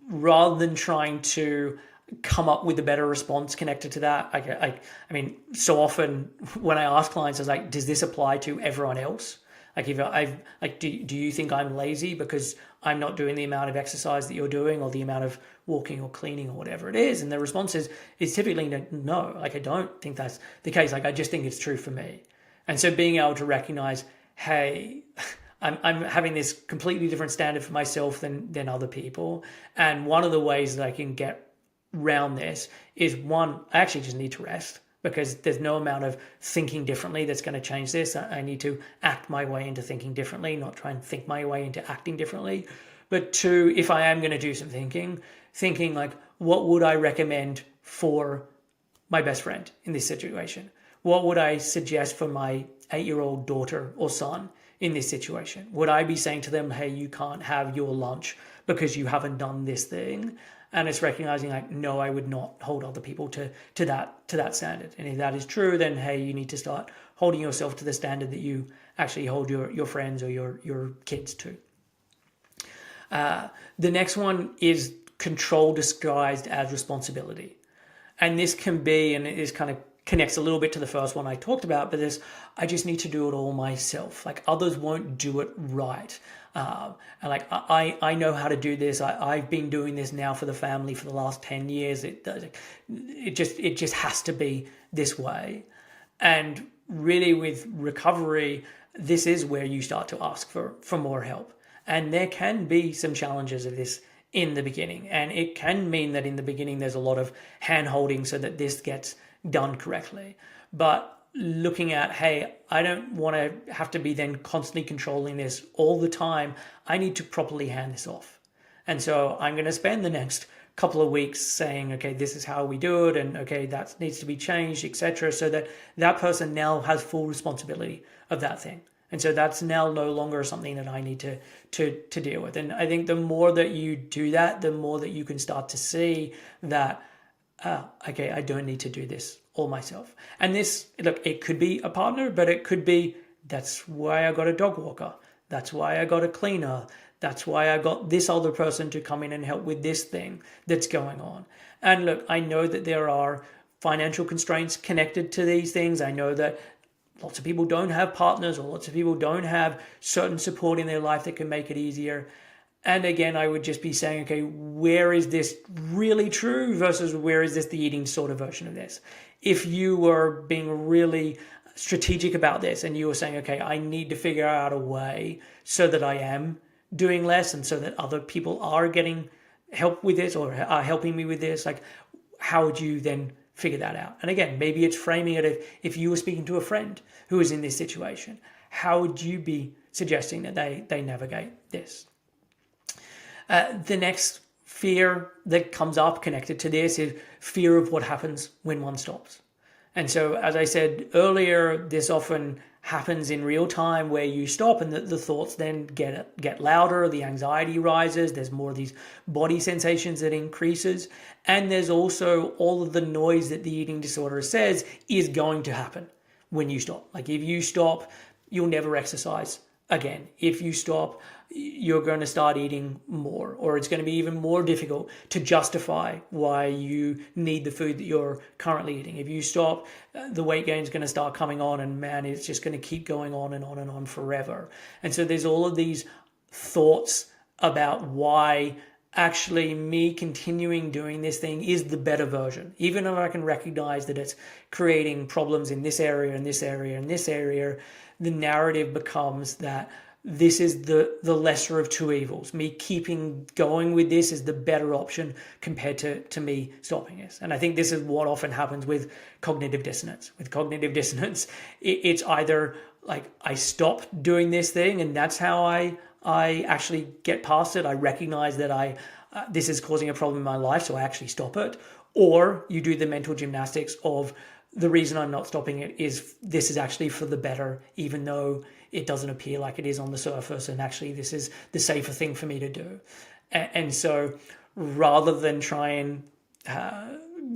rather than trying to come up with a better response connected to that, I mean, so often when I ask clients, I was like, does this apply to everyone else? Like, if I've like, do you think I'm lazy because I'm not doing the amount of exercise that you're doing, or the amount of walking or cleaning or whatever it is? And the response is typically no. Like, I don't think that's the case. Like, I just think it's true for me. And so being able to recognize, hey, I'm having this completely different standard for myself than other people. And one of the ways that I can get around this is, one, I actually just need to rest, because there's no amount of thinking differently that's going to change this. I need to act my way into thinking differently, not try and think my way into acting differently. But 2, if I am going to do some thinking like, what would I recommend for my best friend in this situation? What would I suggest for my 8-year-old daughter or son in this situation? Would I be saying to them, hey, you can't have your lunch because you haven't done this thing? And it's recognizing like, no, I would not hold other people to that standard. And if that is true, then hey, you need to start holding yourself to the standard that you actually hold your friends or your kids to. The next one is control disguised as responsibility. And this can be, and it is kind of connects a little bit to the first one I talked about, but I just need to do it all myself. Like others won't do it right. And like I know how to do this. I've been doing this now for the family for the last 10 years. It just has to be this way. And really with recovery, this is where you start to ask for more help. And there can be some challenges of this in the beginning. And it can mean that in the beginning there's a lot of hand holding so that this gets done correctly. But looking at, hey, I don't want to have to be then constantly controlling this all the time. I need to properly hand this off. And so I'm going to spend the next couple of weeks saying, okay, this is how we do it. And okay, that needs to be changed, etc. So that that person now has full responsibility of that thing. And so that's now no longer something that I need to deal with. And I think the more that you do that, the more that you can start to see that, okay, I don't need to do this all myself. And this, look, it could be a partner, but it could be, that's why I got a dog walker. That's why I got a cleaner. That's why I got this other person to come in and help with this thing that's going on. And look, I know that there are financial constraints connected to these things. I know that lots of people don't have partners, or lots of people don't have certain support in their life that can make it easier. And again, I would just be saying, okay, where is this really true versus where is this the eating disorder version of this? If you were being really strategic about this and you were saying, okay, I need to figure out a way so that I am doing less and so that other people are getting help with this or are helping me with this, like how would you then figure that out? And again, maybe it's framing it if you were speaking to a friend who is in this situation, how would you be suggesting that they navigate this? The next fear that comes up connected to this is fear of what happens when one stops. And so, as I said earlier, this often happens in real time where you stop and the thoughts then get louder, the anxiety rises, there's more of these body sensations that increases, and there's also all of the noise that the eating disorder says is going to happen when you stop. Like if you stop, you'll never exercise again. If you stop, you're going to start eating more, or it's going to be even more difficult to justify why you need the food that you're currently eating. If you stop, the weight gain is going to start coming on, and man, it's just going to keep going on and on and on forever. And so there's all of these thoughts about why actually me continuing doing this thing is the better version. Even if I can recognize that it's creating problems in this area and this area and this area, the narrative becomes that this is the lesser of two evils. Me keeping going with this is the better option compared to me stopping this. And I think this is what often happens with cognitive dissonance. With cognitive dissonance, it's either like I stop doing this thing and that's how I actually get past it. I recognize that this is causing a problem in my life, so I actually stop it. Or you do the mental gymnastics of the reason I'm not stopping it is this is actually for the better, even though it doesn't appear like it is on the surface, and actually this is the safer thing for me to do. And so rather than try and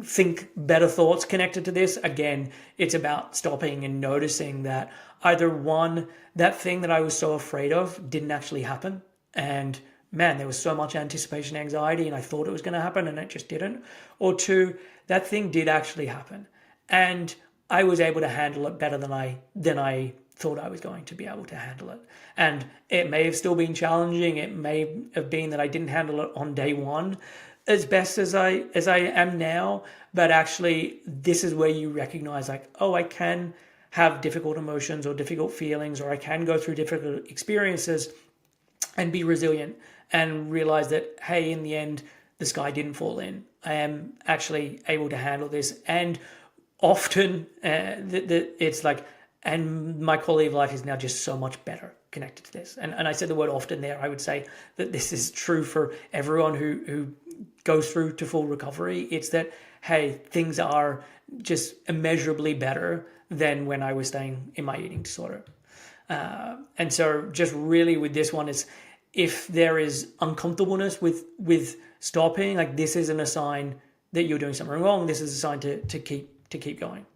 think better thoughts connected to this, again, it's about stopping and noticing that either one, that thing that I was so afraid of didn't actually happen, and man, there was so much anticipation anxiety and I thought it was going to happen and it just didn't. Or two, that thing did actually happen and I was able to handle it better than I thought I was going to be able to handle it. And it may have still been challenging. It may have been that I didn't handle it on day one as best as I am now. But actually, this is where you recognize like, oh, I can have difficult emotions or difficult feelings, or I can go through difficult experiences and be resilient and realize that, hey, in the end, the sky didn't fall in. I am actually able to handle this. And often it's like, and my quality of life is now just so much better connected to this. And I said the word often there. I would say that this is true for everyone who goes through to full recovery. It's that, hey, things are just immeasurably better than when I was staying in my eating disorder. And so just really with this one is, if there is uncomfortableness with stopping, like this isn't a sign that you're doing something wrong. This is a sign to keep going.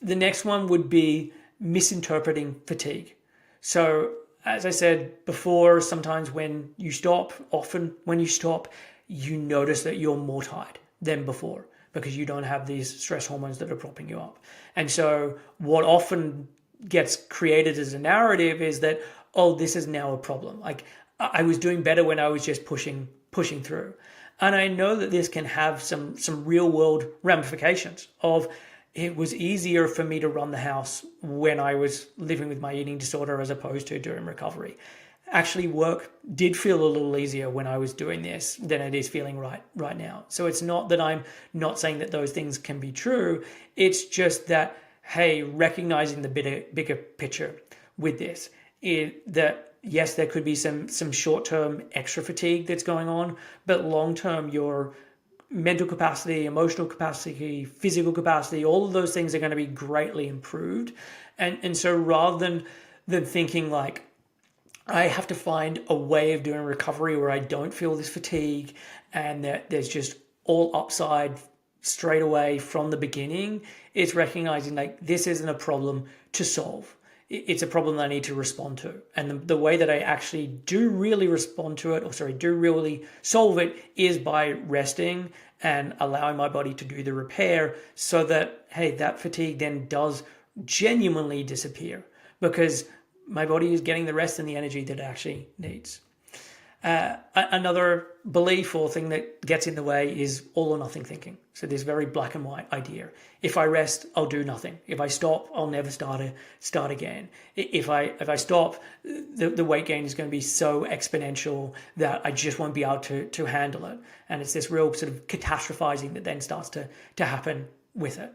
The next one would be misinterpreting fatigue. So as I said before, sometimes often when you stop, you notice that you're more tired than before because you don't have these stress hormones that are propping you up. And so what often gets created as a narrative is that, oh, this is now a problem. Like I was doing better when I was just pushing through. And I know that this can have some real world ramifications of, it was easier for me to run the house when I was living with my eating disorder as opposed to during recovery. Actually, work did feel a little easier when I was doing this than it is feeling right now. So it's not that I'm not saying that those things can be true. It's just that, hey, recognizing the bigger picture with this, that yes, there could be some short-term extra fatigue that's going on, but long-term, your mental capacity, emotional capacity, physical capacity, all of those things are going to be greatly improved. And so rather than thinking like, I have to find a way of doing recovery where I don't feel this fatigue and that there's just all upside straight away from the beginning, it's recognizing like this isn't a problem to solve. It's a problem that I need to respond to. And the way that I actually do really respond to it, do really solve it, is by resting and allowing my body to do the repair so that, hey, that fatigue then does genuinely disappear because my body is getting the rest and the energy that it actually needs. Another belief or thing that gets in the way is all or nothing thinking. So this very black and white idea. If I rest, I'll do nothing. If I stop, I'll never start again. If I stop, the weight gain is going to be so exponential that I just won't be able to handle it. And it's this real sort of catastrophizing that then starts to happen with it.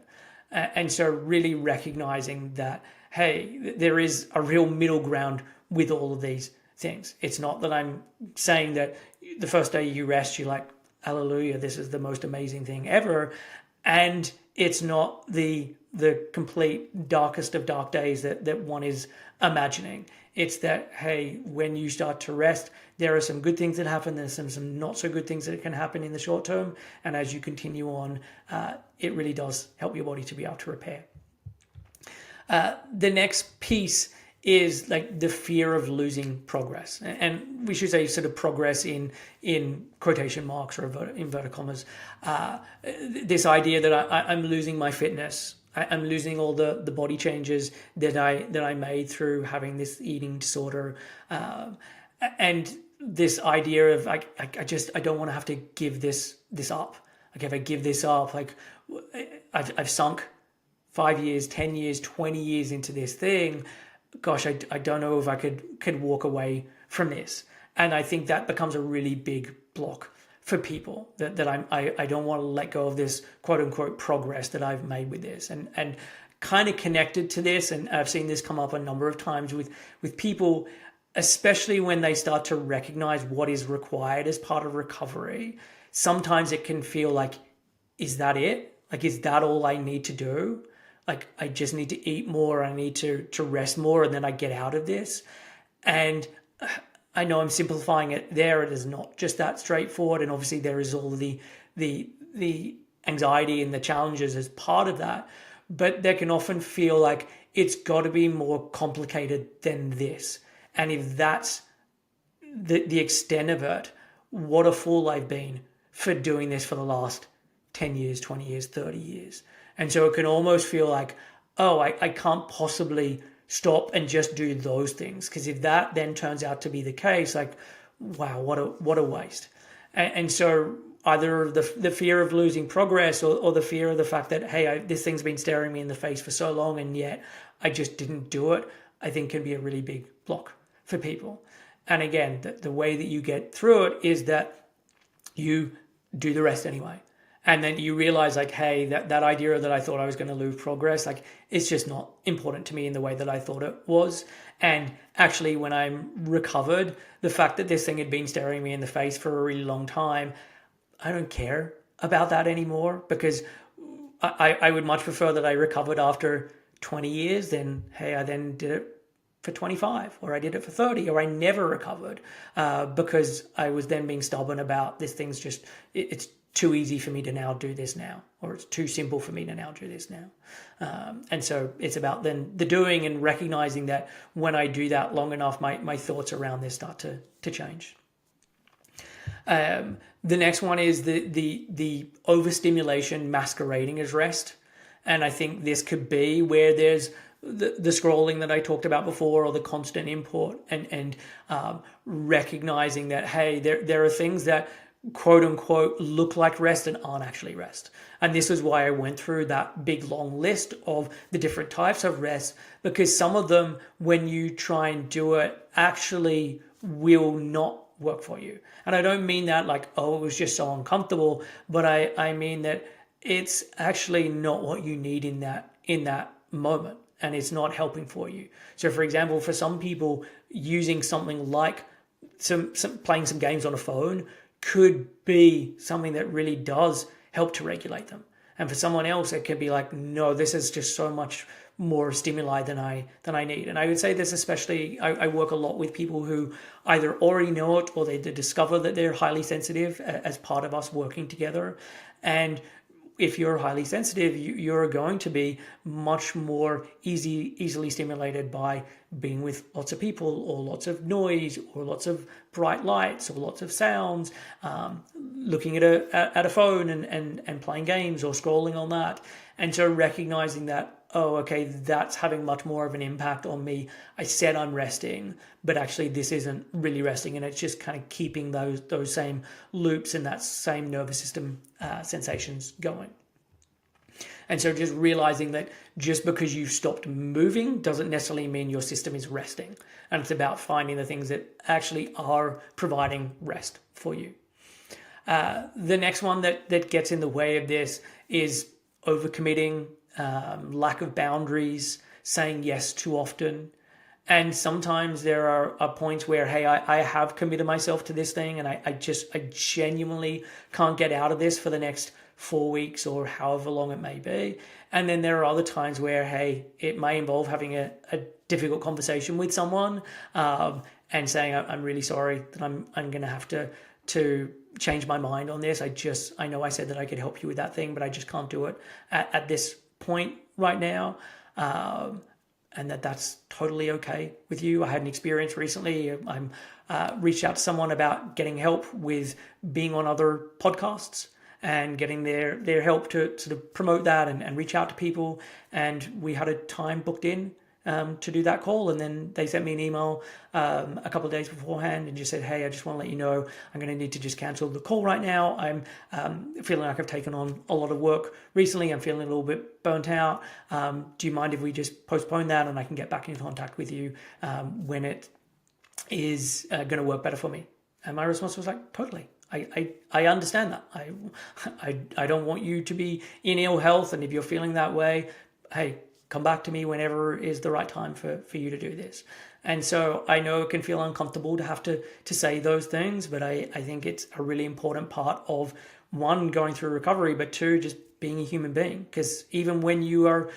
And so really recognizing that, hey, there is a real middle ground with all of these things. It's not that I'm saying that the first day you rest, you're like, hallelujah, this is the most amazing thing ever. And it's not the complete darkest of dark days that one is imagining. It's that, hey, when you start to rest, there are some good things that happen. There's some not so good things that can happen in the short term. And as you continue on, it really does help your body to be able to repair. The next piece is like the fear of losing progress. And we should say sort of progress in quotation marks or inverted commas. This idea that I'm losing my fitness. I'm losing all the body changes that I made through having this eating disorder. And this idea of I don't want to have to give this up. Like if I give this up, like I've sunk 5 years, 10 years, 20 years into this thing. Gosh, I don't know if I could walk away from this. And I think that becomes a really big block for people that I don't want to let go of this quote unquote progress that I've made with this. And kind of connected to this, and I've seen this come up a number of times with people, especially when they start to recognize what is required as part of recovery. Sometimes it can feel like, is that it? Like, is that all I need to do? Like, I just need to eat more, I need to rest more, and then I get out of this. And I know I'm simplifying it there. It is not just that straightforward. And obviously there is all the anxiety and the challenges as part of that. But there can often feel like it's got to be more complicated than this. And if that's the extent of it, what a fool I've been for doing this for the last 10 years, 20 years, 30 years. And so it can almost feel like, oh, I can't possibly stop and just do those things. Because if that then turns out to be the case, like, wow, what a waste. And so either the fear of losing progress or the fear of the fact that, hey, this thing's been staring me in the face for so long and yet I just didn't do it, I think can be a really big block for people. And again, the way that you get through it is that you do the rest anyway. And then you realize like, hey, that idea that I thought I was going to lose progress, like it's just not important to me in the way that I thought it was. And actually when I'm recovered, the fact that this thing had been staring me in the face for a really long time, I don't care about that anymore, because I would much prefer that I recovered after 20 years than, hey, I then did it for 25 or I did it for 30 or I never recovered because I was then being stubborn about this thing's just, it's too easy for me to now do this now, or it's too simple for me to now do this now. And so it's about then the doing and recognizing that when I do that long enough, my thoughts around this start to change. The next one is the overstimulation masquerading as rest. And I think this could be where there's the scrolling that I talked about before, or the constant input, and recognizing that, hey, there are things that quote unquote look like rest and aren't actually rest. And this is why I went through that big long list of the different types of rest, because some of them, when you try and do it, actually will not work for you. And I don't mean that like, oh, it was just so uncomfortable, but I mean that it's actually not what you need in that moment, and it's not helping for you. So for example, for some people, using something like some playing some games on a phone could be something that really does help to regulate them. And for someone else, it could be like, no, this is just so much more stimuli than I need. And I would say this especially, I work a lot with people who either already know it or they discover that they're highly sensitive as part of us working together. And if you're highly sensitive, you're going to be much more easily stimulated by being with lots of people, or lots of noise, or lots of bright lights, or lots of sounds, looking at a phone and playing games or scrolling on that. And so recognizing that, oh, okay, that's having much more of an impact on me. I said I'm resting, but actually this isn't really resting, and it's just kind of keeping those same loops and that same nervous system sensations going. And so just realizing that just because you've stopped moving doesn't necessarily mean your system is resting. And it's about finding the things that actually are providing rest for you. The next one that gets in the way of this is overcommitting, lack of boundaries, saying yes too often. And sometimes there are points where, hey, I have committed myself to this thing, and I genuinely can't get out of this for the next 4 weeks or however long it may be. And then there are other times where, hey, it may involve having a difficult conversation with someone, and saying, I'm really sorry that I'm going to have to change my mind on this. I know I said that I could help you with that thing, but I just can't do it at this point right now. And that's totally okay with you. I had an experience recently. I'm reached out to someone about getting help with being on other podcasts and getting their help to sort of promote that and reach out to people. And we had a time booked in to do that call. And then they sent me an email a couple of days beforehand and just said, hey, I just want to let you know I'm going to need to just cancel the call right now. I'm feeling like I've taken on a lot of work recently. I'm feeling a little bit burnt out. Do you mind if we just postpone that and I can get back in contact with you when it is going to work better for me? And my response was like, totally. I understand that. I don't want you to be in ill health. And if you're feeling that way, hey, come back to me whenever is the right time for you to do this. And so I know it can feel uncomfortable to have to say those things, but I think it's a really important part of, one, going through recovery, but two, just being a human being. Because even when you are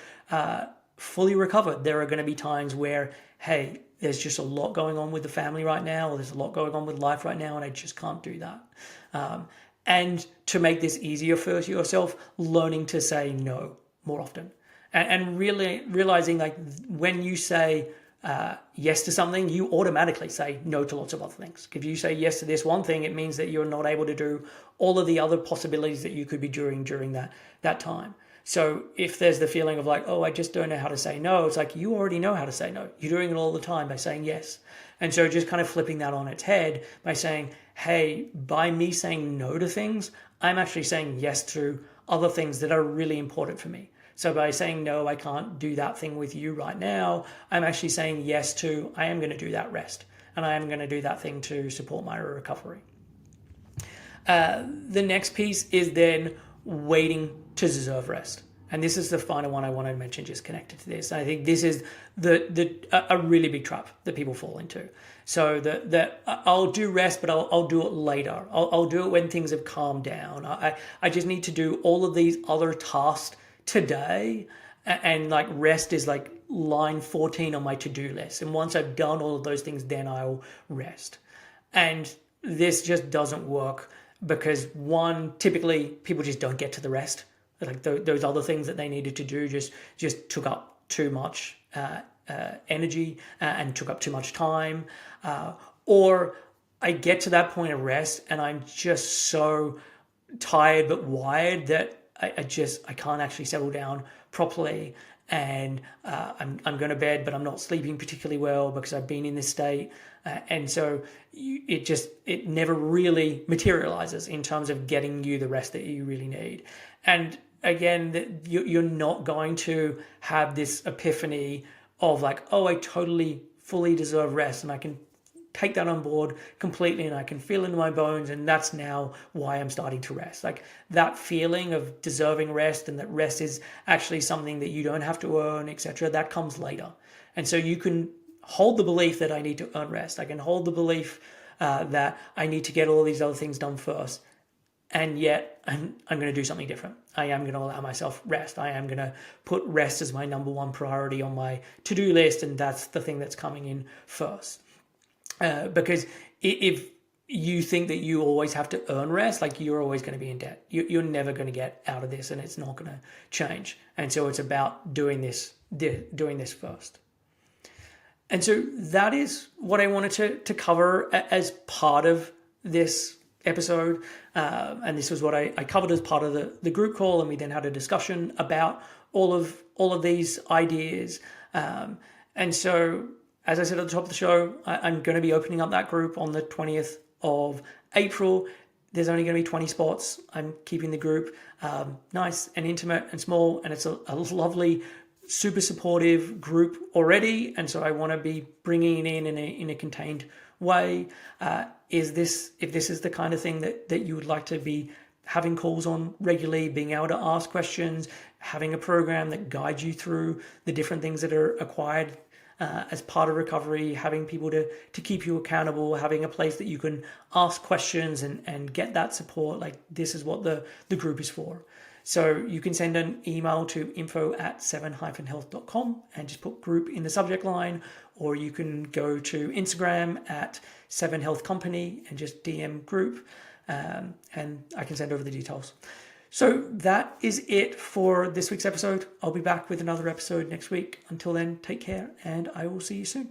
fully recovered, there are going to be times where, hey, there's just a lot going on with the family right now, or there's a lot going on with life right now, and I just can't do that. And to make this easier for yourself, learning to say no more often. And really realizing, like, when you say yes to something, you automatically say no to lots of other things. If you say yes to this one thing, it means that you're not able to do all of the other possibilities that you could be doing during that time. So if there's the feeling of like, oh, I just don't know how to say no, it's like, you already know how to say no. You're doing it all the time by saying yes. And so just kind of flipping that on its head by saying, hey, by me saying no to things, I'm actually saying yes to other things that are really important for me. So by saying, no, I can't do that thing with you right now, I'm actually saying yes to, I am going to do that rest. And I am going to do that thing to support my recovery. The next piece is then waiting to deserve rest. And this is the final one I want to mention, just connected to this. I think this is a really big trap that people fall into. So that I'll do rest, but I'll do it later. I'll do it when things have calmed down. I just need to do all of these other tasks today, and like rest is like line 14 on my to-do list. And once I've done all of those things, then I'll rest. And this just doesn't work because, one, typically people just don't get to the rest. Like those other things that they needed to do just took up too much energy and took up too much time, or I get to that point of rest and I'm just so tired but wired that I can't actually settle down properly, and I'm going to bed, but I'm not sleeping particularly well because I've been in this state, and so it never really materializes in terms of getting you the rest that you really need. And again, you're not going to have this epiphany of like, oh, I totally fully deserve rest and I can take that on board completely and I can feel into my bones, and that's now why I'm starting to rest. Like that feeling of deserving rest and that rest is actually something that you don't have to earn, etc., that comes later. And so you can hold the belief that I need to earn rest. I can hold the belief that I need to get all these other things done first. And yet I'm going to do something different. I am going to allow myself rest. I am going to put rest as my number one priority on my to-do list, and that's the thing that's coming in first. Because if you think that you always have to earn rest, like you're always going to be in debt. You're never going to get out of this, and it's not going to change. And so it's about doing this first. And so that is what I wanted to cover as part of this episode. And this was what I covered as part of the group call, and we then had a discussion about all of these ideas. And so, as I said at the top of the show, I'm going to be opening up that group on the 20th of April. There's only going to be 20 spots. I'm keeping the group nice and intimate and small, and it's a lovely, super supportive group already. And so I want to be bringing it in a contained way. If this is the kind of thing that you would like to be having calls on regularly, being able to ask questions, having a program that guides you through the different things that are acquired as part of recovery, having people to keep you accountable, having a place that you can ask questions and get that support, like this is what the group is for. So you can send an email to info@7-health.com and just put group in the subject line, or you can go to Instagram at 7health company and just DM group, and I can send over the details. So that is it for this week's episode. I'll be back with another episode next week. Until then, take care, and I will see you soon.